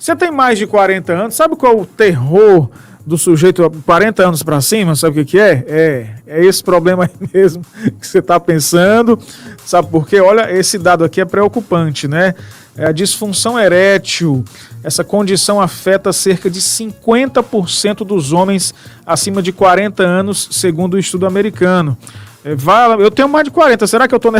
Você tem mais de 40 anos, sabe qual é o terror do sujeito 40 anos para cima? Sabe o que é? É esse problema aí mesmo que você está pensando. Sabe por quê? Olha, esse dado aqui é preocupante, né? A disfunção erétil, essa condição afeta cerca de 50% dos homens acima de 40 anos, segundo o estudo americano. Eu tenho mais de 40, será que eu estou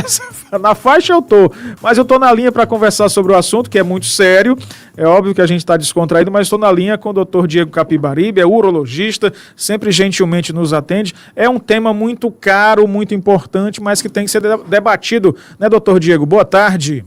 na faixa? Eu estou, mas eu estou na linha para conversar sobre o assunto, que é muito sério. É óbvio que a gente está descontraído, mas estou na linha com o Dr. Diego Capibaribe, é urologista, sempre gentilmente nos atende. É um tema muito caro, muito importante, mas que tem que ser debatido, né, Dr. Diego? Boa tarde.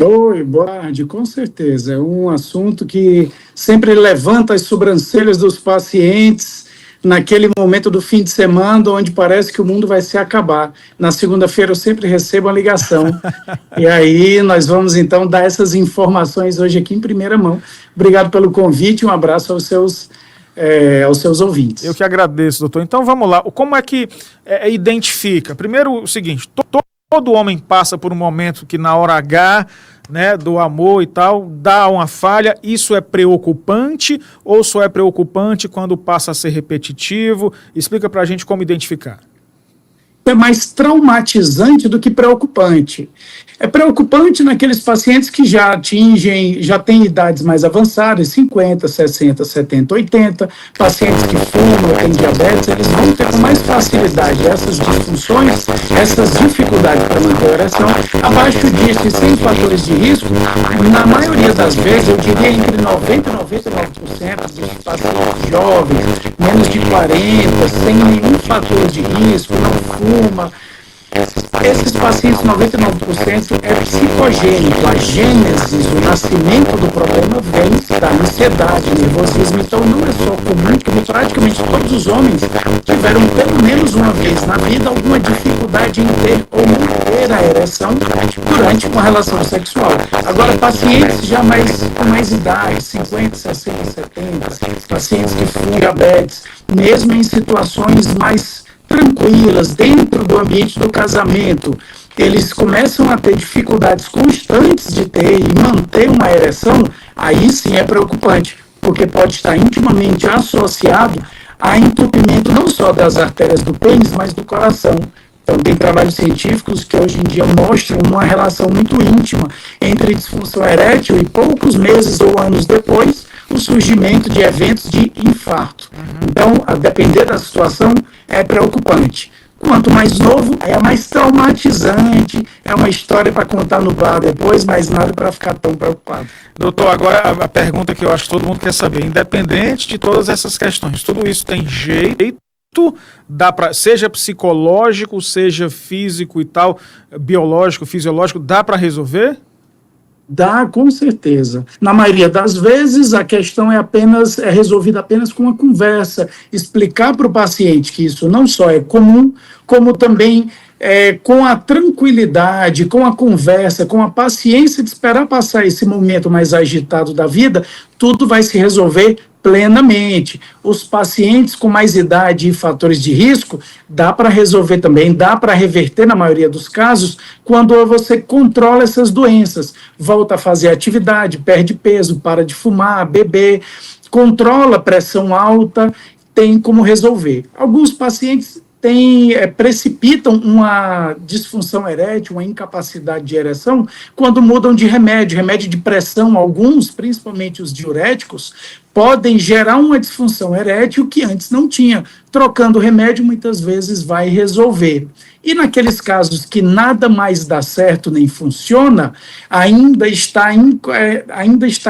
Oi, boa tarde, com certeza. É um assunto que sempre levanta as sobrancelhas dos pacientes naquele momento do fim de semana, onde parece que o mundo vai se acabar. Na segunda-feira eu sempre recebo uma ligação. E aí nós vamos então dar essas informações hoje aqui em primeira mão. Obrigado pelo convite, um abraço aos seus ouvintes. Eu que agradeço, doutor. Então vamos lá. Como é que identifica? Primeiro o seguinte, todo homem passa por um momento que na hora H, né, do amor e tal, dá uma falha. Isso é preocupante ou só é preocupante quando passa a ser repetitivo? Explica pra gente como identificar. É mais traumatizante do que preocupante. É preocupante naqueles pacientes que já têm idades mais avançadas, 50, 60, 70, 80, pacientes que fumam, têm diabetes, eles vão ter com mais facilidade essas disfunções, essas dificuldades para manter a ereção. Abaixo disso, e sem fatores de risco, na maioria das vezes, eu diria entre 90 e 99% dos pacientes jovens, menos de 40, sem nenhum fator de risco, não fuma. Esses pacientes, 99% é psicogênico. A gênese, o nascimento do problema vem da ansiedade, nervosismo. Então não é só comum, como praticamente todos os homens tiveram pelo menos uma vez na vida alguma dificuldade em ter ou manter a ereção durante uma relação sexual. Agora, pacientes já com mais idade, 50, 60, 70, pacientes que fumam, diabetes, mesmo em situações mais tranquilas, dentro do ambiente do casamento, eles começam a ter dificuldades constantes de ter e manter uma ereção, aí sim é preocupante, porque pode estar intimamente associado a entupimento não só das artérias do pênis, mas do coração. Então, tem trabalhos científicos que hoje em dia mostram uma relação muito íntima entre disfunção erétil e poucos meses ou anos depois, o surgimento de eventos de infarto. Então, a depender da situação, é preocupante. Quanto mais novo, é mais traumatizante, é uma história para contar no bar depois, mas nada para ficar tão preocupado. Doutor, agora a pergunta que eu acho que todo mundo quer saber, independente de todas essas questões, tudo isso tem jeito? Seja psicológico, seja físico e tal, biológico, fisiológico, dá para resolver? Dá, com certeza. Na maioria das vezes, a questão é resolvida apenas com uma conversa, explicar para o paciente que isso não só é comum, como também com a tranquilidade, com a conversa, com a paciência de esperar passar esse momento mais agitado da vida, tudo vai se resolver plenamente. Os pacientes com mais idade e fatores de risco, dá para resolver também, dá para reverter na maioria dos casos, quando você controla essas doenças, volta a fazer atividade, perde peso, para de fumar, beber, controla a pressão alta, tem como resolver. Alguns pacientes precipitam uma disfunção erétil, uma incapacidade de ereção, quando mudam de remédio de pressão, alguns, principalmente os diuréticos, podem gerar uma disfunção erétil que antes não tinha. Trocando o remédio, muitas vezes vai resolver. E naqueles casos que nada mais dá certo nem funciona, ainda está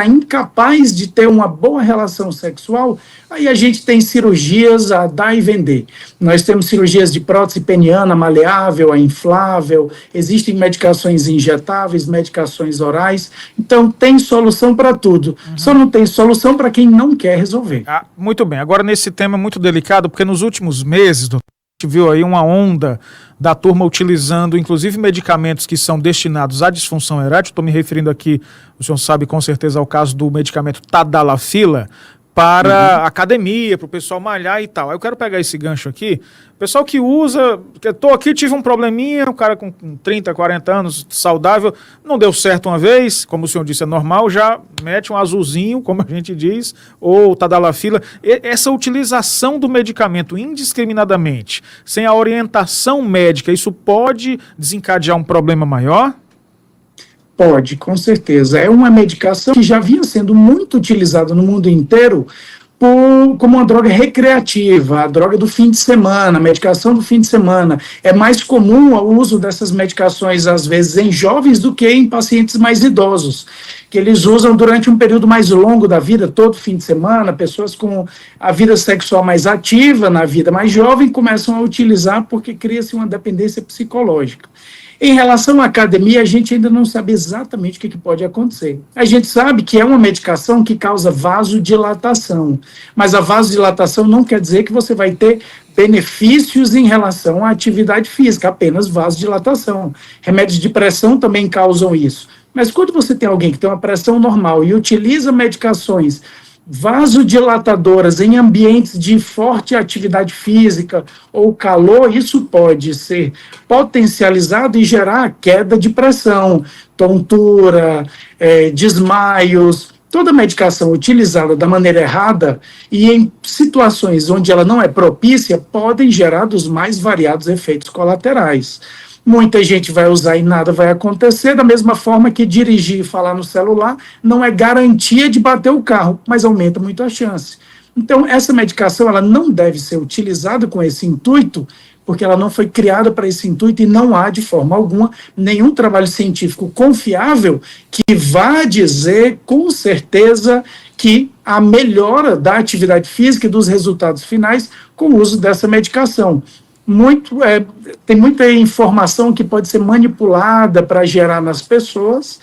incapaz de ter uma boa relação sexual, aí a gente tem cirurgias a dar e vender. Nós temos cirurgias de prótese peniana maleável, a inflável, existem medicações injetáveis, medicações orais, então tem solução para tudo. Só não tem solução para quem não quer resolver. Muito bem, agora nesse tema muito delicado, porque nos últimos meses, doutor, a gente viu aí uma onda da turma utilizando, inclusive, medicamentos que são destinados à disfunção erétil. Estou me referindo aqui, o senhor sabe com certeza, ao caso do medicamento Tadalafila, para academia, para o pessoal malhar e tal. Aí eu quero pegar esse gancho aqui. Pessoal que usa, estou aqui, tive um probleminha, o cara com 30, 40 anos, saudável, não deu certo uma vez, como o senhor disse, é normal, já mete um azulzinho, como a gente diz, ou tadalafila. Essa utilização do medicamento indiscriminadamente, sem a orientação médica, isso pode desencadear um problema maior? Pode, com certeza. É uma medicação que já vinha sendo muito utilizada no mundo inteiro como uma droga recreativa, a droga do fim de semana, a medicação do fim de semana. É mais comum o uso dessas medicações, às vezes, em jovens do que em pacientes mais idosos, que eles usam durante um período mais longo da vida, todo fim de semana. Pessoas com a vida sexual mais ativa, na vida mais jovem, começam a utilizar porque cria-se uma dependência psicológica. Em relação à academia, a gente ainda não sabe exatamente o que pode acontecer. A gente sabe que é uma medicação que causa vasodilatação, mas a vasodilatação não quer dizer que você vai ter benefícios em relação à atividade física, apenas vasodilatação. Remédios de pressão também causam isso. Mas quando você tem alguém que tem uma pressão normal e utiliza medicações vasodilatadoras em ambientes de forte atividade física ou calor, isso pode ser potencializado e gerar queda de pressão, tontura, desmaios. Toda medicação utilizada da maneira errada e em situações onde ela não é propícia podem gerar dos mais variados efeitos colaterais. Muita gente vai usar e nada vai acontecer, da mesma forma que dirigir e falar no celular não é garantia de bater o carro, mas aumenta muito a chance. Então, essa medicação ela não deve ser utilizada com esse intuito, porque ela não foi criada para esse intuito e não há, de forma alguma, nenhum trabalho científico confiável que vá dizer com certeza que a melhora da atividade física e dos resultados finais com o uso dessa medicação. Tem muita informação que pode ser manipulada para gerar nas pessoas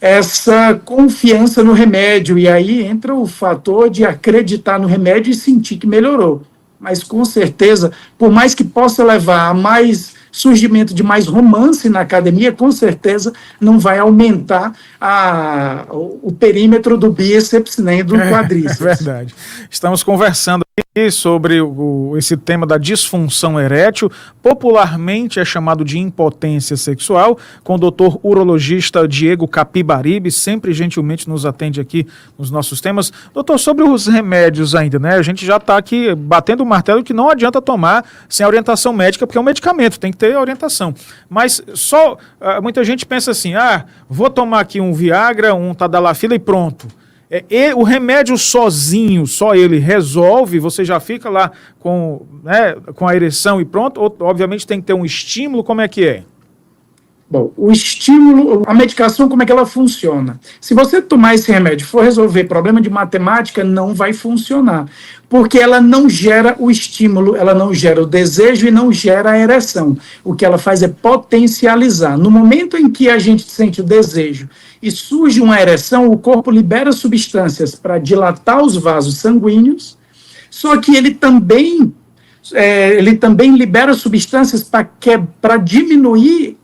essa confiança no remédio, e aí entra o fator de acreditar no remédio e sentir que melhorou. Mas, com certeza, por mais que possa levar a mais surgimento de mais romance na academia, com certeza não vai aumentar o perímetro do bíceps nem do quadríceps. É verdade. Estamos conversando aqui sobre esse tema da disfunção erétil, popularmente é chamado de impotência sexual, com o doutor urologista Diego Capibaribe, sempre gentilmente nos atende aqui nos nossos temas. Doutor, sobre os remédios ainda, né? A gente já está aqui batendo o martelo que não adianta tomar sem orientação médica, porque é um medicamento, tem que ter orientação. Mas muita gente pensa assim, vou tomar aqui um Viagra, um Tadalafila e pronto. O remédio sozinho, só ele resolve, você já fica lá com a ereção e pronto, ou, obviamente tem que ter um estímulo, como é que é? Bom, o estímulo, a medicação, como é que ela funciona? Se você tomar esse remédio e for resolver problema de matemática, não vai funcionar, porque ela não gera o estímulo, ela não gera o desejo e não gera a ereção. O que ela faz é potencializar. No momento em que a gente sente o desejo e surge uma ereção, o corpo libera substâncias para dilatar os vasos sanguíneos, só que ele também libera substâncias para diminuir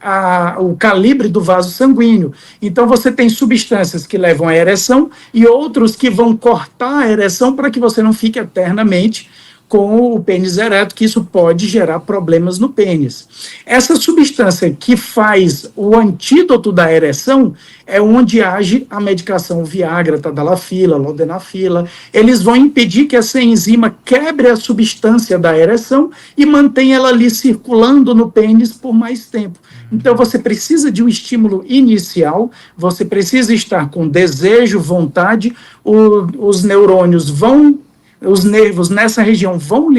o calibre do vaso sanguíneo. Então, você tem substâncias que levam à ereção e outros que vão cortar a ereção para que você não fique eternamente com o pênis ereto, que isso pode gerar problemas no pênis. Essa substância que faz o antídoto da ereção é onde age a medicação Viagra, Tadalafila, Lodenafila. Eles vão impedir que essa enzima quebre a substância da ereção e mantenha ela ali circulando no pênis por mais tempo. Então, você precisa de um estímulo inicial, você precisa estar com desejo, vontade, os neurônios os nervos nessa região vão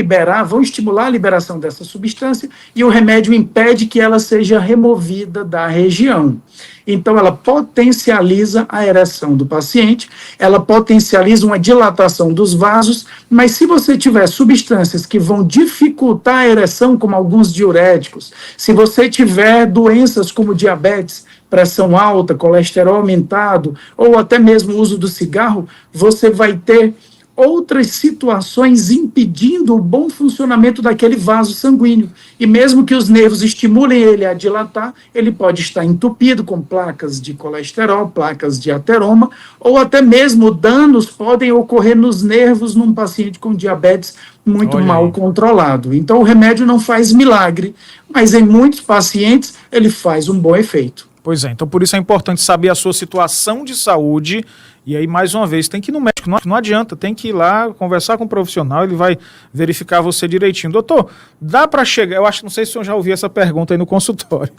estimular a liberação dessa substância e o remédio impede que ela seja removida da região. Então, ela potencializa a ereção do paciente, ela potencializa uma dilatação dos vasos, mas se você tiver substâncias que vão dificultar a ereção, como alguns diuréticos, se você tiver doenças como diabetes, pressão alta, colesterol aumentado, ou até mesmo o uso do cigarro, você vai ter outras situações impedindo o bom funcionamento daquele vaso sanguíneo. E mesmo que os nervos estimulem ele a dilatar, ele pode estar entupido com placas de colesterol, placas de ateroma, ou até mesmo danos podem ocorrer nos nervos num paciente com diabetes muito mal controlado. Então, o remédio não faz milagre, mas em muitos pacientes ele faz um bom efeito. Pois é, então por isso é importante saber a sua situação de saúde. E aí, mais uma vez, tem que ir no médico, não adianta, tem que ir lá, conversar com o profissional, ele vai verificar você direitinho. Doutor, dá para chegar, eu acho, não sei se o senhor já ouviu essa pergunta aí no consultório,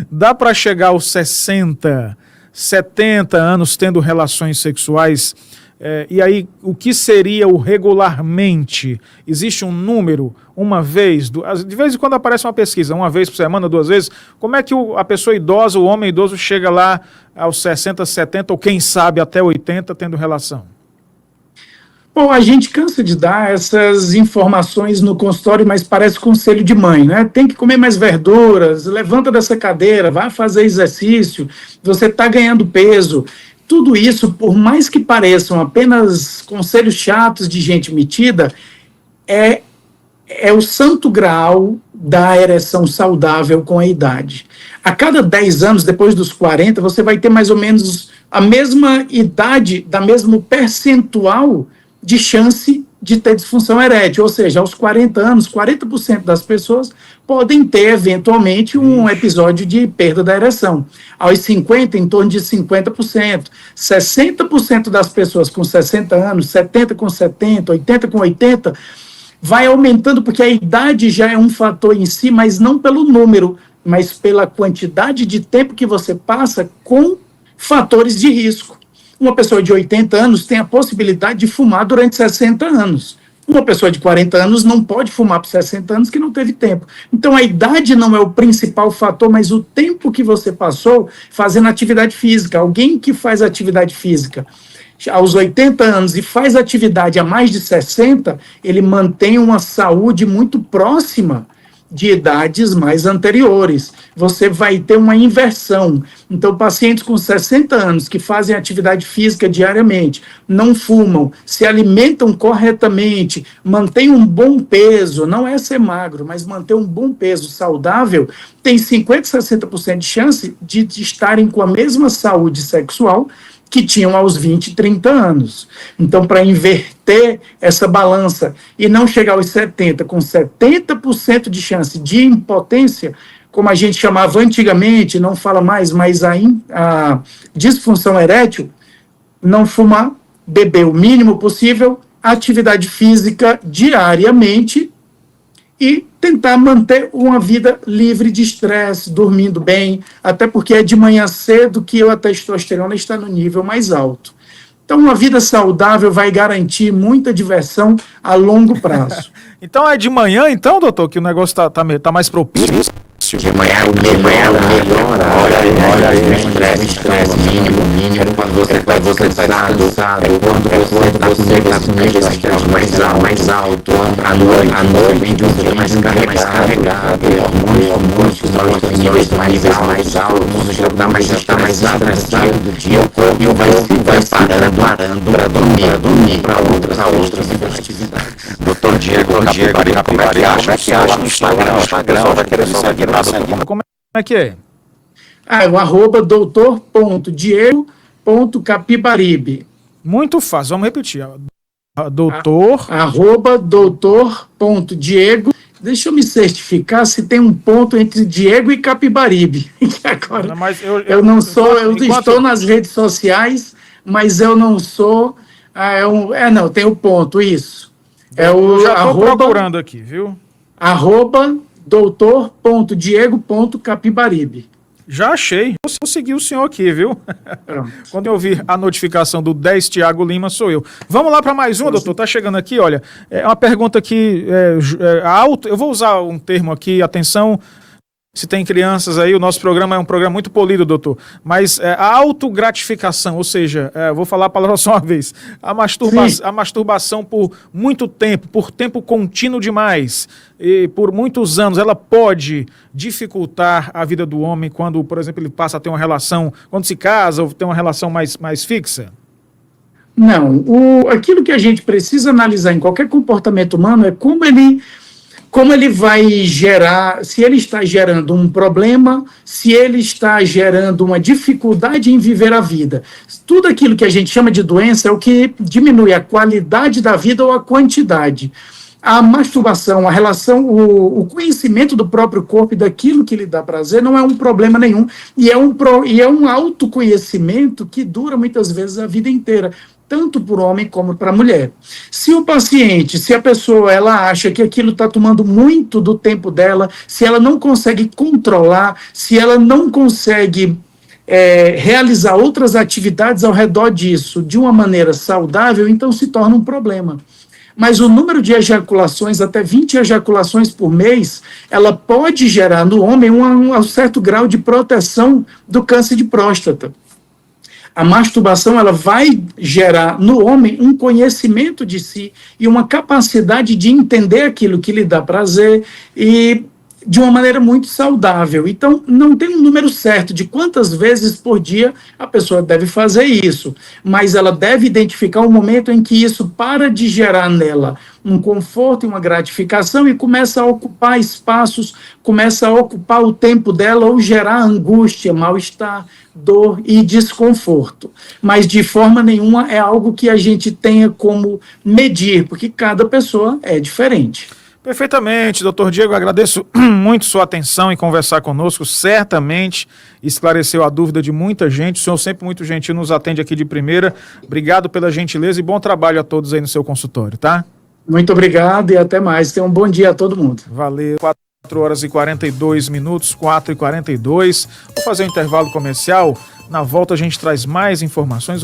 dá para chegar aos 60, 70 anos tendo relações sexuais, e aí, o que seria o regularmente? Existe um número, uma vez, de vez em quando aparece uma pesquisa, uma vez por semana, 2 vezes, como é que a pessoa idosa, o homem idoso chega lá aos 60, 70 ou quem sabe até 80 tendo relação? Bom, a gente cansa de dar essas informações no consultório, mas parece conselho de mãe, né? Tem que comer mais verduras, levanta dessa cadeira, vai fazer exercício, você está ganhando peso. Tudo isso, por mais que pareçam apenas conselhos chatos de gente metida, é o santo graal da ereção saudável com a idade. A cada 10 anos, depois dos 40, você vai ter mais ou menos a mesma idade, da mesmo percentual de chance de ter disfunção erétil, ou seja, aos 40 anos, 40% das pessoas podem ter, eventualmente, um episódio de perda da ereção. Aos 50, em torno de 50%. 60% das pessoas com 60 anos, 70 com 70, 80 com 80, vai aumentando, porque a idade já é um fator em si, mas não pelo número, mas pela quantidade de tempo que você passa com fatores de risco. Uma pessoa de 80 anos tem a possibilidade de fumar durante 60 anos. Uma pessoa de 40 anos não pode fumar por 60 anos que não teve tempo. Então, a idade não é o principal fator, mas o tempo que você passou fazendo atividade física. Alguém que faz atividade física aos 80 anos e faz atividade há mais de 60, ele mantém uma saúde muito próxima de idades mais anteriores. Você vai ter uma inversão. Então, pacientes com 60 anos que fazem atividade física diariamente, não fumam, se alimentam corretamente, mantêm um bom peso, não é ser magro, mas manter um bom peso saudável, tem 50%, 60% de chance de estarem com a mesma saúde sexual que tinham aos 20, 30 anos. Então, para inverter essa balança e não chegar aos 70 com 70% de chance de impotência, como a gente chamava antigamente, não fala mais, mas a disfunção erétil, não fumar, beber o mínimo possível, atividade física diariamente e tentar manter uma vida livre de estresse, dormindo bem, até porque é de manhã cedo que a testosterona está no nível mais alto. Então, uma vida saudável vai garantir muita diversão a longo prazo. Então, é de manhã, então, doutor, que o negócio tá mais propício? De manhã é o melhor hora de estresse mínimo, quando você está cansado, quando você está com nível de estresse mais alto, à noite, de um dia mais carregado, hormônios que níveis mais altos, já está mais estressado do dia, o corpo vai parando para dormir para outras atividades. Doutor Diego Capibari, como é que acha no Instagram? Vai querer seguir. Como é que é? O doutor.diego.capibaribe. Muito fácil, vamos repetir. Doutor. Doutor.diego. Deixa eu me certificar se tem um ponto entre Diego e Capibaribe. Agora, mas eu não sou, eu estou nas redes sociais, mas eu não sou. Não, tem o ponto, isso. Eu já estou procurando aqui, viu? doutor.diego.capibaribe. Já achei. Vou seguir o senhor aqui, viu? Quando eu ouvir a notificação do 10 Tiago Lima, sou eu. Vamos lá para mais uma, doutor. Tá chegando aqui, olha. É uma pergunta que eu vou usar um termo aqui, atenção. Se tem crianças aí, o nosso programa é um programa muito polido, doutor. Mas a autogratificação, ou seja, vou falar a palavra só uma vez, a masturbação por muito tempo, por tempo contínuo demais, e por muitos anos, ela pode dificultar a vida do homem quando, por exemplo, ele passa a ter uma relação, quando se casa ou tem uma relação mais fixa? Não, aquilo que a gente precisa analisar em qualquer comportamento humano é como ele vai gerar, se ele está gerando um problema, se ele está gerando uma dificuldade em viver a vida. Tudo aquilo que a gente chama de doença é o que diminui a qualidade da vida ou a quantidade. A masturbação, a relação, o conhecimento do próprio corpo e daquilo que lhe dá prazer não é um problema nenhum, e é um autoconhecimento que dura muitas vezes a vida inteira, tanto para o homem como para a mulher. Se a pessoa ela acha que aquilo está tomando muito do tempo dela, se ela não consegue controlar, se ela não consegue realizar outras atividades ao redor disso de uma maneira saudável, então se torna um problema. Mas o número de ejaculações, até 20 ejaculações por mês, ela pode gerar no homem um certo grau de proteção do câncer de próstata. A masturbação ela vai gerar no homem um conhecimento de si e uma capacidade de entender aquilo que lhe dá prazer e de uma maneira muito saudável. Então, não tem um número certo de quantas vezes por dia a pessoa deve fazer isso, mas ela deve identificar um momento em que isso para de gerar nela um conforto e uma gratificação e começa a ocupar espaços, começa a ocupar o tempo dela ou gerar angústia, mal-estar, dor e desconforto. Mas, de forma nenhuma, é algo que a gente tenha como medir, porque cada pessoa é diferente. Perfeitamente, doutor Diego, agradeço muito sua atenção em conversar conosco, certamente esclareceu a dúvida de muita gente, o senhor sempre muito gentil, nos atende aqui de primeira, obrigado pela gentileza e bom trabalho a todos aí no seu consultório, tá? Muito obrigado e até mais, tenha um bom dia a todo mundo. Valeu, 4h42, 4h42, vou fazer um intervalo comercial, na volta a gente traz mais informações,